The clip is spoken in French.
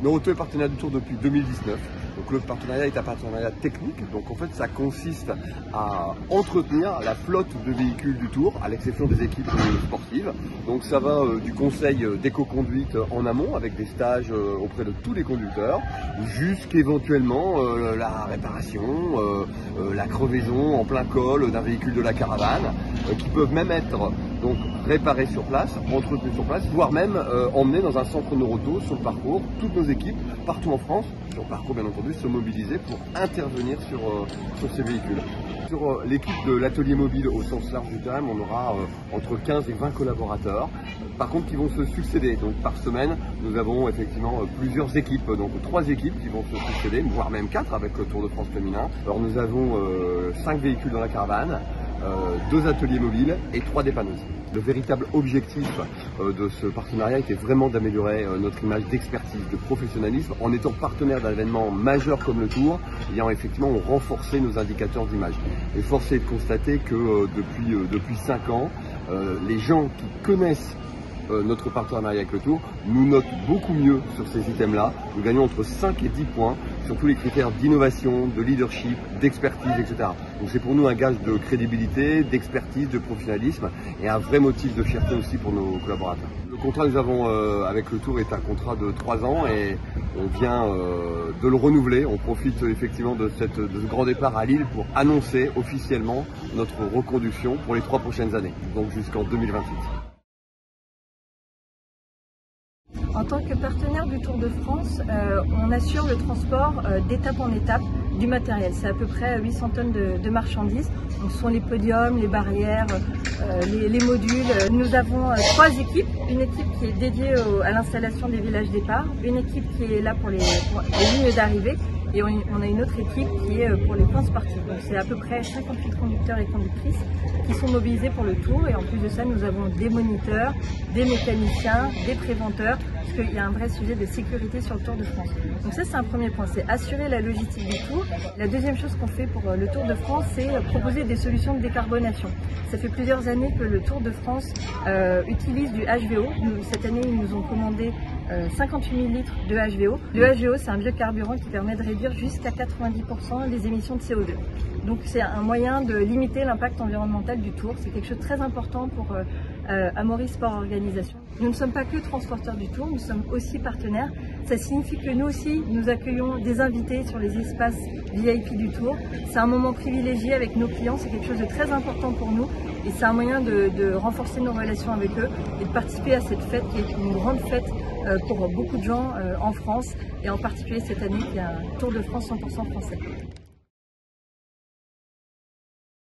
Noroto est partenaire du Tour depuis 2019. Donc le partenariat est un partenariat technique. Donc en fait, ça consiste à entretenir la flotte de véhicules du Tour, à l'exception des équipes sportives. Donc ça va du conseil d'éco-conduite en amont, avec des stages auprès de tous les conducteurs, jusqu'éventuellement la réparation, la crevaison en plein col d'un véhicule de la caravane, qui peuvent même être donc réparés sur place, entretenus sur place, voire même emmenés dans un centre Noroto sur le parcours. Toutes nos équipes, partout en France, sur le parcours bien entendu, se mobiliser pour intervenir sur ces véhicules. Sur l'équipe de l'atelier mobile au sens large du terme, on aura entre 15 et 20 collaborateurs, par contre qui vont se succéder. Donc par semaine, nous avons effectivement plusieurs équipes, donc 3 équipes qui vont se succéder, voire même 4 avec le Tour de France féminin. Alors nous avons 5 véhicules dans la caravane, 2 ateliers mobiles et 3 dépanneuses. Le véritable objectif de ce partenariat était vraiment d'améliorer notre image d'expertise, de professionnalisme, en étant partenaire d'un événement majeur comme le Tour, ayant effectivement renforcé nos indicateurs d'image. Et force est de constater que depuis 5 ans, les gens qui connaissent notre partenariat avec le Tour nous note beaucoup mieux sur ces items-là. Nous gagnons entre 5 et 10 points sur tous les critères d'innovation, de leadership, d'expertise, etc. Donc c'est pour nous un gage de crédibilité, d'expertise, de professionnalisme et un vrai motif de fierté aussi pour nos collaborateurs. Le contrat que nous avons avec le Tour est un contrat de 3 ans et on vient de le renouveler. On profite effectivement de ce grand départ à Lille pour annoncer officiellement notre reconduction pour les 3 prochaines années, donc jusqu'en 2028. En tant que partenaire du Tour de France, on assure le transport d'étape en étape du matériel. C'est à peu près 800 tonnes de marchandises. Donc, ce sont les podiums, les barrières, les modules. Nous avons 3 équipes. Une équipe qui est dédiée à l'installation des villages départ, une équipe qui est là pour les lignes d'arrivée et on a une autre équipe qui est pour les points sportifs. Donc c'est à peu près 58 conducteurs et conductrices qui sont mobilisés pour le Tour et en plus de ça nous avons des moniteurs, des mécaniciens, des préventeurs parce qu'il y a un vrai sujet de sécurité sur le Tour de France. Donc ça c'est un premier point, c'est assurer la logistique du Tour. La deuxième chose qu'on fait pour le Tour de France, c'est proposer des solutions de décarbonation. Ça fait plusieurs années que le Tour de France utilise du HVO. Cette année ils nous ont commandé 58 000 litres de HVO. Le HVO c'est un biocarburant qui permet de réduire jusqu'à 90% les émissions de CO2. Donc c'est un moyen de limiter l'impact environnemental du Tour. C'est quelque chose de très important pour Amaury Sport Organisation. Nous ne sommes pas que transporteurs du Tour, nous sommes aussi partenaires. Ça signifie que nous aussi, nous accueillons des invités sur les espaces VIP du Tour. C'est un moment privilégié avec nos clients, c'est quelque chose de très important pour nous et c'est un moyen de renforcer nos relations avec eux et de participer à cette fête qui est une grande fête pour beaucoup de gens en France et en particulier cette année qui est un Tour de France 100% français.